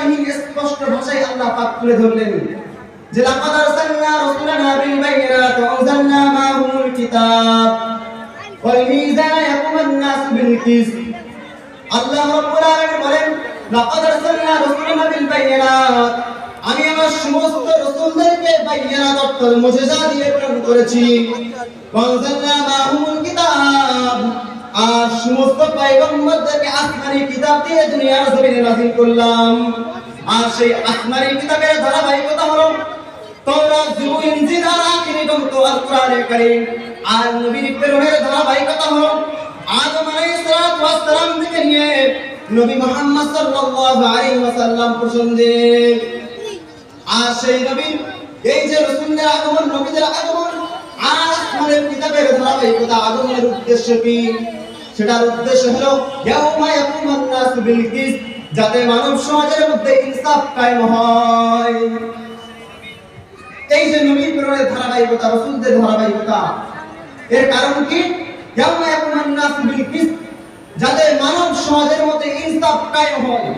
কাহিনী স্পষ্ট ভাষায় আল্লাহ পাক তুলে ধরলেন যে লাকাদ আরসালনা রাসূলানা বিল বাইয়িনাতি ওয়া আনজালনা মা'হুমুল কিতাব ওয়াল মিজানা ইয়াকুমান নাসু বিল কিসত। আল্লাহ রাব্বুল আলামিন বলেন লাকাদ আরসালনা রাসূলানা বিল বাইয়িনাত, আমি আমার সমস্ত রাসূলদেরকে বাইয়িনাত অর্থাৎ মুজিজা দিয়ে প্রেরণ করেছি। ওয়া আনজালনা মা'হুমুল কিতাব, আর সমস্ত পয়গম্বরদেরকে আসমানি কিতাব দিয়ে দুনিয়ার জমিনে নাযিল করলাম। আর সেই আসমানি কিতাবের ধারাবাহিকতা হলো তাওরাত, জবুর, ইনজিল আর আখিরি গ্রন্থ আল কোরআনুল কারীম। আর নবীর প্রেরণের ধারাবাহিকতা হলো আদম আলাইহিস সালাতু ওয়াস সালাম থেকে নিয়ে নবী মুহাম্মদ সাল্লাল্লাহু আলাইহি ওয়াসাল্লাম পর্যন্ত। আর সেই নবী, এই যে রাসূলদের আগমন, নবীদের আগমন আর আসমানের কিতাবের ধারাবাহিকতা, আগমনের উদ্দেশ্য কি? সেটার উদ্দেশ্য হলো ইয়াউমা ইয়াকুমুন নাসু বিল কিসত, যাতে মানব সমাজের মধ্যে ইনসাফ কায়েম হয়। এই যে নবীর প্রেরণের ধারাবাহিকতা, রাসূলদের ধারাবাহিকতা, এর কারণ কি? ইয়াউমা ইয়াকুমুন নাসু বিল কিসত, যাতে মানব সমাজের মধ্যে ইনসাফ কায়েম হয়।